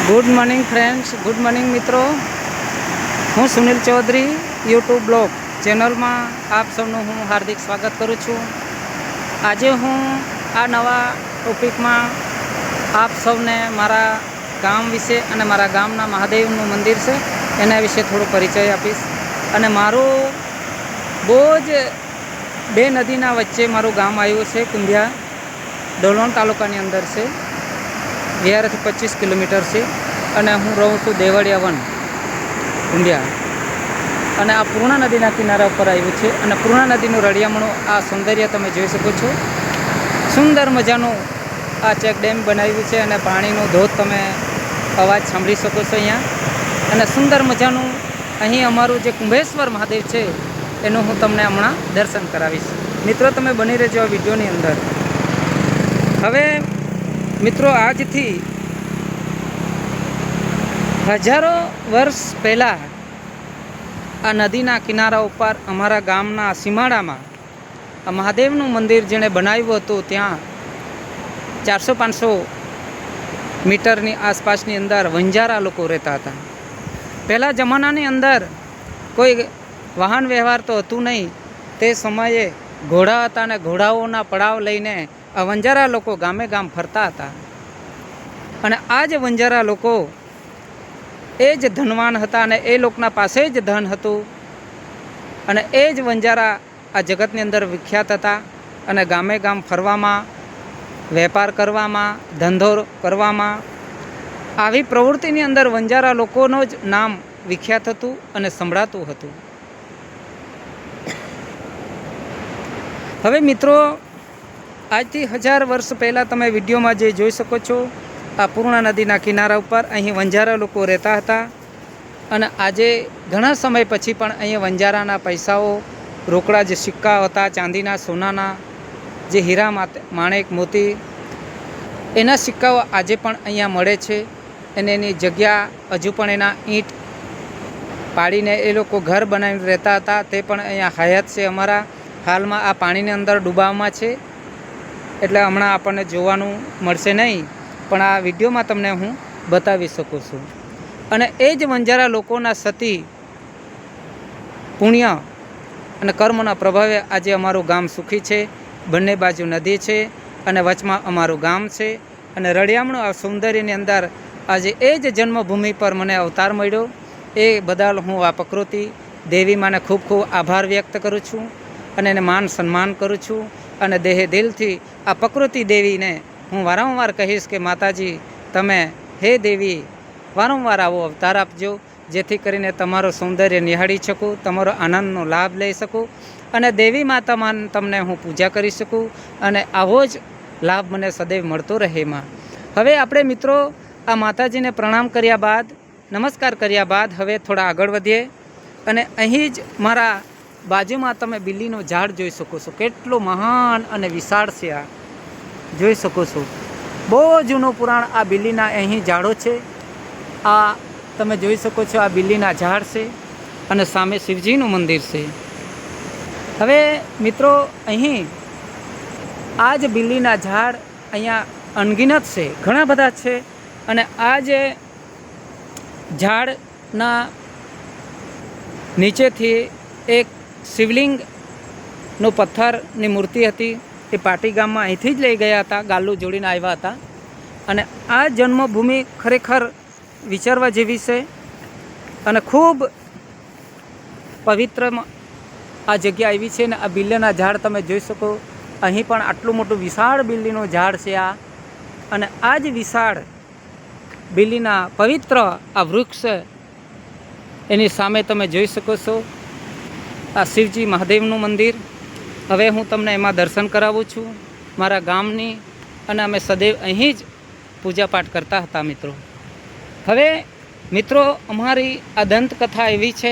Good morning friends, good morning મિત્રો. હું Sunil Chaudhary YouTube blog ચેનલમાં આપ સૌનું હું હાર્દિક સ્વાગત કરું છું. આજે હું આ નવા ટોપિકમાં આપ સૌને મારા ગામ વિશે અને મારા ગામના મહાદેવનું મંદિર છે એના વિશે થોડો પરિચય આપીશ. અને મારું બહુ જ બે નદીના વચ્ચે મારું ગામ આવ્યું છે. કુંભિયા ડોલોન તાલુકાની અંદર છે. વિહારથી 25 કિલોમીટર છે. અને હું રહું છું દેવળિયા વન કુંભિયા. અને આ પૂર્ણા નદીના કિનારા ઉપર આવ્યું છે. અને પૂર્ણા નદીનું રળિયામણું આ સૌંદર્ય તમે જોઈ શકો છો. સુંદર મજાનું આ ચેક ડેમ બનાવ્યું છે અને પાણીનો ધોધ તમે અવાજ સાંભળી શકો છો અહીંયા. અને સુંદર મજાનું અહીં અમારું જે કુંભેશ્વર મહાદેવ છે એનું હું તમને હમણાં દર્શન કરાવીશ. મિત્રો, તમે બની રહેજો આ વિડીયોની અંદર. હવે મિત્રો, આજથી હજારો વર્ષ પહેલાં આ નદીના કિનારા ઉપર અમારા ગામના સીમાડામાં આ મહાદેવનું મંદિર જેણે બનાવ્યું હતું ત્યાં 400-500 મીટરની આસપાસની અંદર વંજારા લોકો રહેતા હતા. પહેલાં જમાનાની અંદર કોઈ વાહન વ્યવહાર તો હતું નહીં. તે સમયે ઘોડા હતા અને ઘોડાઓના પડાવ લઈને આ વંજારા લોકો ગામે ગામ ફરતા હતા. અને આ જ વંજારા લોકો એ જ ધનવાન હતા અને એ લોકોના પાસે જ ધન હતું. અને એ જ વંજારા આ જગતની અંદર વિખ્યાત હતા. અને ગામે ગામ ફરવામાં, વેપાર કરવામાં, ધંધો કરવામાં, આવી પ્રવૃત્તિની અંદર વંજારા લોકોનું જ નામ વિખ્યાત હતું અને સંભળાતું હતું. હવે મિત્રો, આજથી 1000 વર્ષ પહેલાં તમે વિડીયોમાં જે જોઈ શકો છો, આ પૂર્ણા નદીના કિનારા ઉપર અહીં વંજારા લોકો રહેતા હતા. અને આજે ઘણા સમય પછી પણ અહીંયા વંજારાના પૈસાઓ, રોકડા જે સિક્કા હતા, ચાંદીના, સોનાના, જે હીરા માણેક મોતી, એના સિક્કાઓ આજે પણ અહીંયા મળે છે. અને એની જગ્યા હજુ પણ એના ઈંટ પાડીને એ લોકો ઘર બનાવીને રહેતા હતા. તે પણ અહીંયા હયાત છે. અમારા હાલમાં આ પાણીની અંદર ડૂબાવવામાં છે એટલે હમણાં આપણને જોવાનું મળશે નહીં, પણ આ વિડીયોમાં તમને હું બતાવી શકું છું. અને એ જ વંજારા લોકોના સતી પુણ્ય અને કર્મના પ્રભાવે આજે અમારું ગામ સુખી છે. બંને બાજુ નદી છે અને વચમાં અમારું ગામ છે. અને રળિયામણું આ સૌંદર્યની અંદર આજે એ જ જન્મભૂમિ પર મને અવતાર મળ્યો. એ બદલ હું આ પ્રકૃતિ દેવી માને ખૂબ ખૂબ આભાર વ્યક્ત કરું છું અને એને માન સન્માન કરું છું. અને દેહે દિલથી આ પ્રકૃતિ દેવીને હું વારંવાર કહીશ કે માતાજી, તમે હે દેવી વારંવાર આવો અવતાર આપજો, જેથી કરીને તમારો સૌંદર્ય નિહાળી શકું, તમારો આનંદનો લાભ લઈ શકું અને દેવી માતા તમને હું પૂજા કરી શકું અને આવો જ લાભ મને સદૈવ મળતો રહે માં. હવે આપણે મિત્રો આ માતાજીને પ્રણામ કર્યા બાદ, નમસ્કાર કર્યા બાદ હવે થોડા આગળ વધીએ. અને અહીં જ મારા બાજુમાં તમે બિલ્લીનું ઝાડ જોઈ શકો છો. કેટલું મહાન અને વિશાળ છે આ, જોઈ શકો છો. બહુ જૂનું પુરાણ આ બિલ્લીના અહીં ઝાડો છે. આ તમે જોઈ શકો છો, આ બિલ્લીના ઝાડ છે અને સામે શિવજીનું મંદિર છે. હવે મિત્રો, અહીં આ જ બિલ્લીના ઝાડ અહીંયા અનગિનત છે, ઘણા બધા છે. અને આ જે ઝાડના નીચેથી એક શિવલિંગનો પથ્થરની મૂર્તિ હતી. એ પાટી ગામમાં અહીંથી જ લઈ ગયા હતા, ગાલ્લું જોડીને આવ્યા હતા. અને આ જન્મભૂમિ ખરેખર વિચારવા જેવી છે અને ખૂબ પવિત્ર આ જગ્યા આવી છે. ને આ બિલ્લીના ઝાડ તમે જોઈ શકો, અહીં પણ આટલું મોટું વિશાળ બિલ્લીનું ઝાડ છે આ. અને આ જ વિશાળ બિલ્લીના પવિત્ર આ વૃક્ષ, એની સામે તમે જોઈ શકો છો આ શિવજી મહાદેવનું મંદિર. હવે હું તમને એમાં દર્શન કરાવું છું મારા ગામની. અને અમે સદૈવ અહીં જ પૂજાપાઠ કરતા હતા મિત્રો. હવે મિત્રો, અમારી આ દંતકથા એવી છે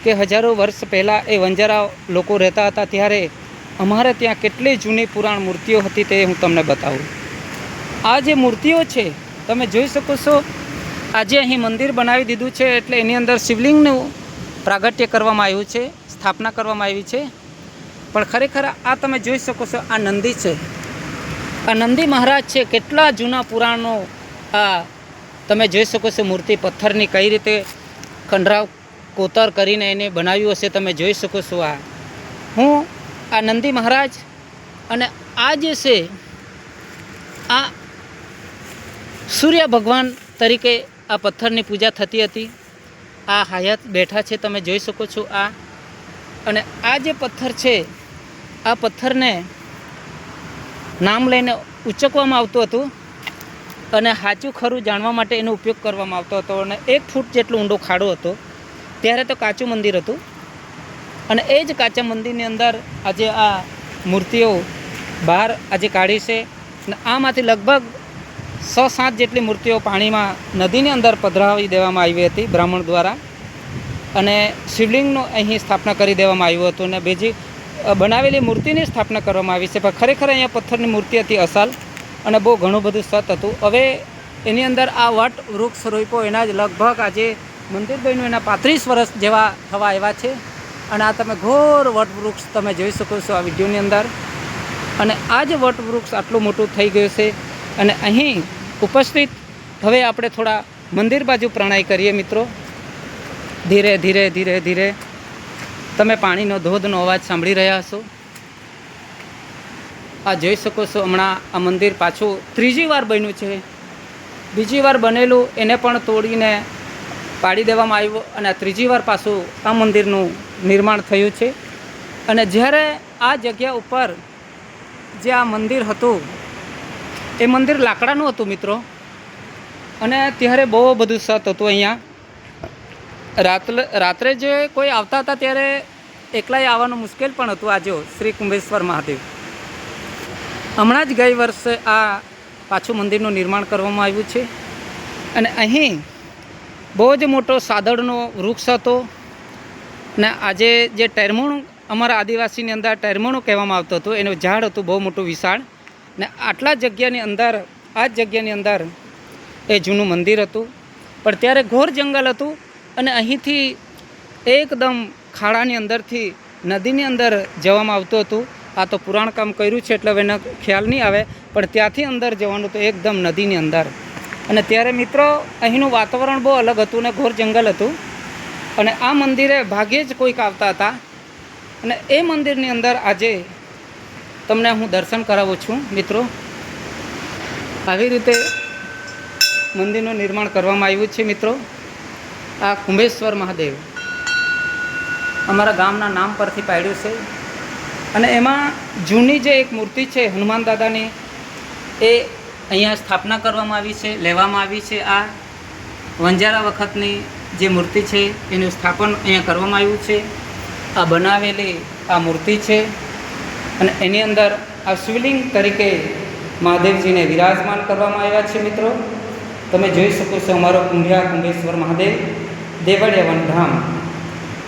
કે હજારો વર્ષ પહેલાં એ વંજારા લોકો રહેતા હતા ત્યારે અમારે ત્યાં કેટલી જૂની પુરાણ મૂર્તિઓ હતી તે હું તમને બતાવું. આ જે મૂર્તિઓ છે તમે જોઈ શકો છો. આજે અહીં મંદિર બનાવી દીધું છે એટલે એની અંદર શિવલિંગનું પ્રાગટ્ય કરવામાં આવ્યું છે, સ્થાપના કરવામાં આવી છે. પણ ખરેખર આ તમે જોઈ શકો છો, આ નંદી છે. આ નંદી મહારાજ છે. કેટલા જૂના પુરાણો આ તમે જોઈ શકો છો મૂર્તિ પથ્થરની કઈ રીતે ખંડરાવ કોતર કરીને એને બનાવ્યું હશે, તમે જોઈ શકો છો. હું આ નંદી મહારાજ અને આ જે છે આ સૂર્ય ભગવાન તરીકે આ પથ્થરની પૂજા થતી હતી. આ હયાત બેઠા છે, તમે જોઈ શકો છો. અને આ જે પથ્થર છે આ પથ્થરને નામ લઈને ઉચકવામાં આવતું હતું અને સાચું ખરું જાણવા માટે એનો ઉપયોગ કરવામાં આવતો હતો. અને 1 ફૂટ જેટલો ઊંડો ખાડો હતો. ત્યારે તો કાચું મંદિર હતું અને એ જ કાચા મંદિરની અંદર આજે આ મૂર્તિઓ બહાર આજે કાઢી છે. અને આમાંથી લગભગ 6-7 જેટલી મૂર્તિઓ પાણીમાં નદીની અંદર પધરાવી દેવામાં આવી હતી બ્રાહ્મણ દ્વારા. અને શિવલિંગનું અહીં સ્થાપના કરી દેવામાં આવ્યું હતું. અને બીજી બનાવેલી મૂર્તિની સ્થાપના કરવામાં આવી છે. પણ ખરેખર અહીંયા પથ્થરની મૂર્તિ હતી અસલ, અને બહુ ઘણું બધું સત હતું. હવે એની અંદર આ વટ વૃક્ષ રોપ્યો એના જ લગભગ આજે મંદિર બન્યું એના 35 વર્ષ જેવા થવા આવ્યા છે. અને આ તમે ઘોર વટ વૃક્ષ તમે જોઈ શકો છો આ વિડીયોની અંદર. અને આ જ વટ વૃક્ષ આટલું મોટું થઈ ગયું છે. અને અહીં ઉપસ્થિત હવે આપણે થોડા મંદિર બાજુ પ્રણાય કરીએ મિત્રો. ધીરે ધીરે ધીરે ધીરે તમે પાણીનો ધોધનો અવાજ સાંભળી રહ્યા હશો. આ જોઈ શકો છો. હમણાં આ મંદિર પાછું 3જી વાર બન્યું છે. બીજી વાર બનેલું એને પણ તોડીને પાડી દેવામાં આવ્યું અને આ 3જી વાર પાછું આ મંદિરનું નિર્માણ થયું છે. અને જ્યારે આ જગ્યા ઉપર જે આ મંદિર હતું એ મંદિર લાકડાનું હતું મિત્રો. અને ત્યારે બહુ બધું સત હતું. અહીંયા રાત્રે જે કોઈ આવતા હતા ત્યારે એકલાય આવવાનું મુશ્કેલ પણ હતું. આ જો શ્રી કુંભેશ્વર મહાદેવ. હમણાં જ ગઈ વર્ષે આ પાછું મંદિરનું નિર્માણ કરવામાં આવ્યું છે. અને અહીં બહુ જ મોટો સાદડનો વૃક્ષ હતો. ને આજે જે ટેરમોણું અમારા આદિવાસીની અંદર ટેરમોણું કહેવામાં આવતું હતું, એનું ઝાડ હતું બહુ મોટું વિશાળ. ને આટલા જગ્યાની અંદર આ જ જગ્યાની અંદર એ જૂનું મંદિર હતું. પણ ત્યારે ઘોર જંગલ હતું અને અહીંથી એકદમ ખાડાની અંદરથી નદીની અંદર જવામાં આવતું હતું. આ તો પુરાણ કામ કર્યું છે એટલે હવે એનો ખ્યાલ નહીં આવે, પણ ત્યાંથી અંદર જવાનું તો એકદમ નદીની અંદર. અને ત્યારે મિત્રો અહીંનું વાતાવરણ બહુ અલગ હતું ને ઘોર જંગલ હતું. અને આ મંદિરે ભાગ્યે જ કોઈક આવતા હતા. અને એ મંદિરની અંદર આજે તમને હું દર્શન કરાવું છું મિત્રો. આવી રીતે મંદિરનું નિર્માણ કરવામાં આવ્યું છે મિત્રો. આ કુંભેશ્વર મહાદેવ અમારા ગામના નામ પરથી પાડ્યું છે. અને એમાં જૂની જે એક મૂર્તિ છે હનુમાન દાદાની, એ અહીંયા સ્થાપના કરવામાં આવી છે, લેવામાં આવી છે. આ વંજારા વખતની જે મૂર્તિ છે એનું સ્થાપન અહીંયા કરવામાં આવ્યું છે. આ બનાવેલી આ મૂર્તિ છે. અને એની અંદર આ શિવલિંગ તરીકે મહાદેવજીને વિરાજમાન કરવામાં આવ્યા છે મિત્રો. તમે જોઈ શકો છો અમારો કુંભેશ્વર મહાદેવ દેવળિયા વનધામ.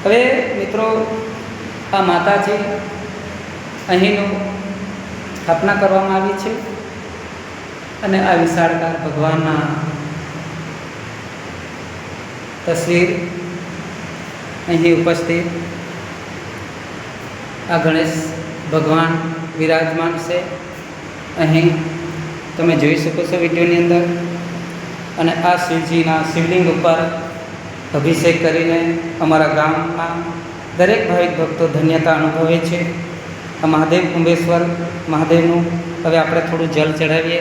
હવે મિત્રો આ માતાજી અહીંનું સ્થાપના કરવામાં આવી છે. અને આ વિશાળકાર ભગવાનના તસવીર અહીં ઉપસ્થિત. આ ગણેશ ભગવાન વિરાજમાન છે અહીં તમે જોઈ શકો છો વિડીયોની અંદર. અને આ શિવજીના શિવલિંગ ઉપર અભિષેક કરીને અમારા ગામના દરેક ભાવિક ભક્તો ધન્યતા અનુભવે છે. આ મહાદેવ કુંભેશ્વર મહાદેવનું હવે આપણે થોડું જલ ચડાવીએ.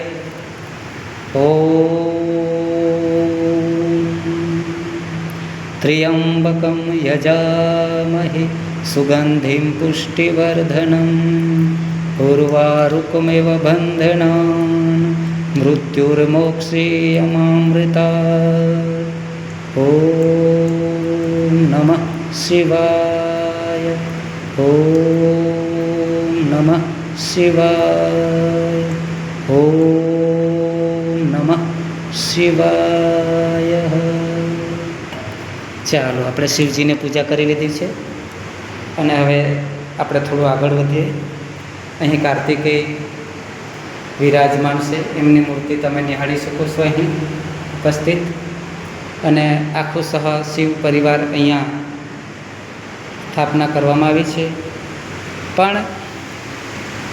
ઓમ ત્ર્યંબકમ યજામહે સુગંધિમ પુષ્ટિવર્ધનમ ઉર્વારુકમેવ બંધનાન મૃત્યુર્મોક્ષીયમામૃતા. ઓમ નમઃ શિવાય. ઓમ નમઃ શિવાય. ઓમ નમઃ શિવાય. ચાલો આપણે શિવજીને પૂજા કરી લીધી છે અને હવે આપણે થોડું આગળ વધીએ. અહીં કાર્તિકેય વિરાજમાન છે, એમની મૂર્તિ તમે નિહાળી શકો છો અહીં ઉપસ્થિત. અને આખું સહ શિવ પરિવાર અહીંયા સ્થાપના કરવામાં આવી છે. પણ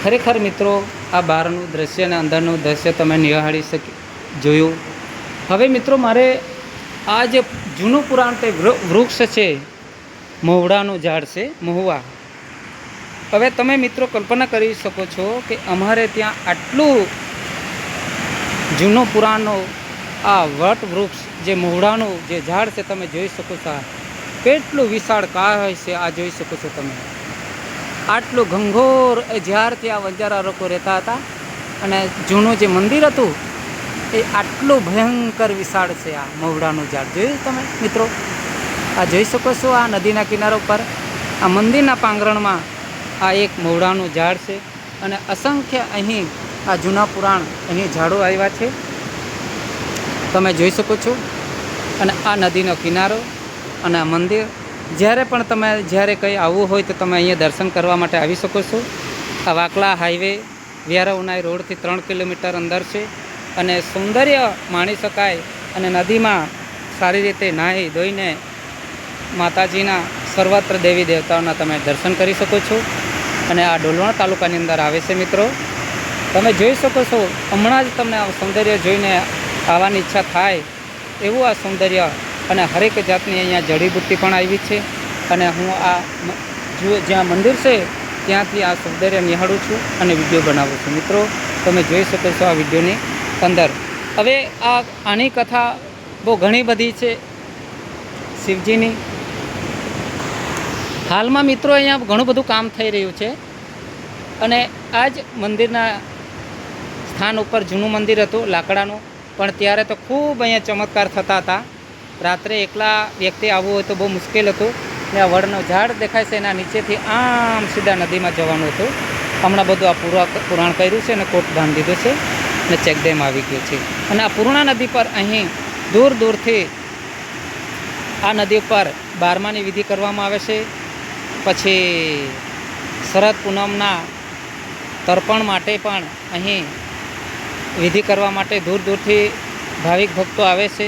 ખરેખર મિત્રો આ બહારનું દૃશ્ય અને અંદરનું દૃશ્ય તમે નિહાળી જોયું હવે મિત્રો મારે આ જે જૂનું પુરાણ તે વૃક્ષ છે, મહુડાનું ઝાડ છે, મહુવા. હવે તમે મિત્રો કલ્પના કરી શકો છો કે અમારે ત્યાં આટલું જૂનું પુરાણનો આ વટ વૃક્ષ જે મહુડાનું જે ઝાડ છે, તમે જોઈ શકો છો કેટલું વિશાળ કાય છે. આ જોઈ શકો છો તમે, આટલું ઘંઘોર. જ્યારથી આ વંજારા લોકો રહેતા હતા અને જૂનું જે મંદિર હતું એ આટલું ભયંકર વિશાળ છે. આ મહુડાનું ઝાડ જોયું તમે મિત્રો, આ જોઈ શકો છો. આ નદીના કિનારા પર આ મંદિરના પાંગરણમાં આ એક મહુડાનું ઝાડ છે અને અસંખ્ય અહીં આ જૂના પુરાણ અહીં ઝાડો આવ્યા છે, તમે જોઈ શકો છો. અને આ નદીનો કિનારો અને આ મંદિર, જ્યારે પણ તમે જ્યારે કંઈ આવવું હોય તો તમે અહીંયા દર્શન કરવા માટે આવી શકો છો. આ વાકલા હાઈવે વ્યારા ઉનાઈ રોડથી 3 કિલોમીટર અંદર છે અને સૌંદર્ય માણી શકાય. અને નદીમાં સારી રીતે નાહી ધોઈને માતાજીના સર્વત્ર દેવી દેવતાઓના તમે દર્શન કરી શકો છો. અને આ ડોલવણ તાલુકાની અંદર આવે છે મિત્રો, તમે જોઈ શકો છો. હમણાં જ તમને આ સૌંદર્ય જોઈને આવવાની ઈચ્છા થાય એવું આ સૌંદર્ય. અને હરેક જાતની અહીંયા જડીબુટ્ટી પણ આવી છે. અને હું આ જ્યાં મંદિર છે ત્યાંથી આ સૌંદર્ય નિહાળું છું અને વિડીયો બનાવું છું. મિત્રો તમે જોઈ શકો છો આ વિડીયોની અંદર. હવે આની કથા બહુ ઘણી બધી છે શિવજીની. હાલમાં મિત્રો અહીંયા ઘણું બધું કામ થઈ રહ્યું છે અને આ જ મંદિરના સ્થાન ઉપર જૂનું મંદિર હતું લાકડાનું, પણ ત્યારે તો ખૂબ અહીંયા ચમત્કાર થતા હતા. રાત્રે એકલા વ્યક્તિ આવવું હોય તો બહુ મુશ્કેલ હતું. ને આ વડનું ઝાડ દેખાય છે એના નીચેથી આમ સીધા નદીમાં જવાનું હતું. હમણાં બધું આ પુરાણ કર્યું છે અને કોટ બાંધી દીધો છે અને ચેકડેમ આવી ગયો છે. અને આ પૂર્ણા નદી પર અહીં દૂર દૂરથી આ નદી ઉપર 12માની વિધિ કરવામાં આવે છે. પછી શરદ પૂનમના તર્પણ માટે પણ અહીં વિધિ કરવા માટે દૂર દૂરથી ભાવિક ભક્તો આવે છે.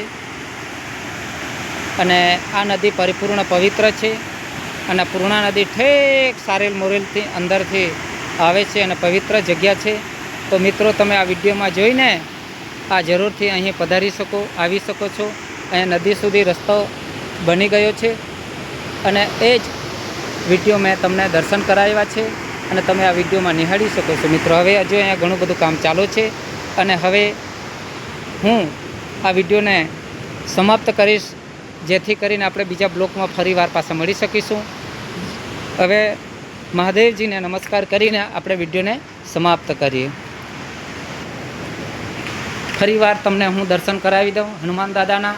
અને આ નદી પરિપૂર્ણ પવિત્ર છે અને પૂર્ણા નદી ઠેક સારેલ મોરેલથી અંદરથી આવે છે અને પવિત્ર જગ્યા છે. તો મિત્રો તમે આ વિડીયોમાં જોઈને આ જરૂરથી અહીં પધારી શકો, આવી શકો છો. અહીંયા નદી સુધી રસ્તો બની ગયો છે અને એ જ વિડીયો મેં તમને દર્શન કરાવ્યા છે અને તમે આ વિડીયોમાં નિહાળી શકો છો. મિત્રો હવે હજુ અહીંયા ઘણું બધું કામ ચાલુ છે અને હવે હું આ વિડીયોને સમાપ્ત કરીશ, જેથી કરીને આપણે બીજા બ્લોકમાં ફરીવાર પાછા મળી શકીશું. હવે મહાદેવજીને નમસ્કાર કરીને આપણે વિડીયોને સમાપ્ત કરીએ. ફરીવાર તમને હું દર્શન કરાવી દઉં હનુમાન દાદાના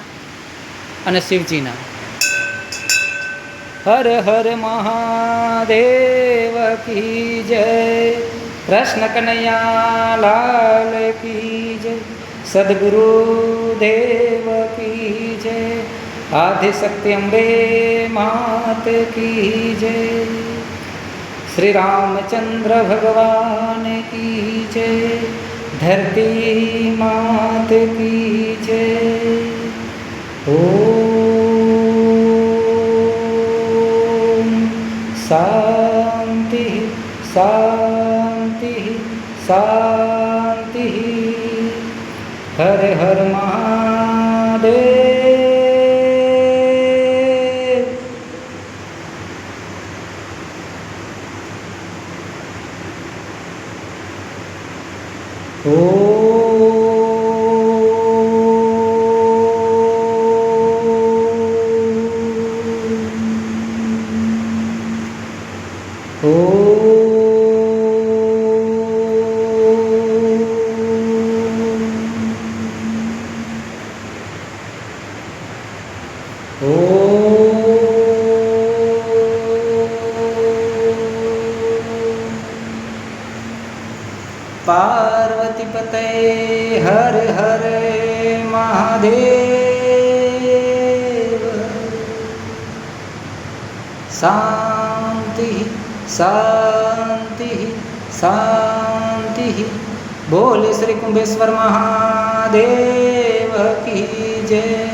અને શિવજીના. હર હર મહાદેવ કી જય, કૃષ્ણ કનૈયા લાલ કી જય, સદગુરુ દેવ કી જય, આદિશક્તિ અંબે માત કી જય, શ્રી રામચંદ્ર ભગવાન કી જય, ધરતી માત કી જય. ઓમ શાંતિ શાંતિ શાંતિ. હર હર મહાદેવ. पार्वती पते हर हर महादेव. शांति शांति शांति. बोले श्री कुंभेश्वर महादेव की जय.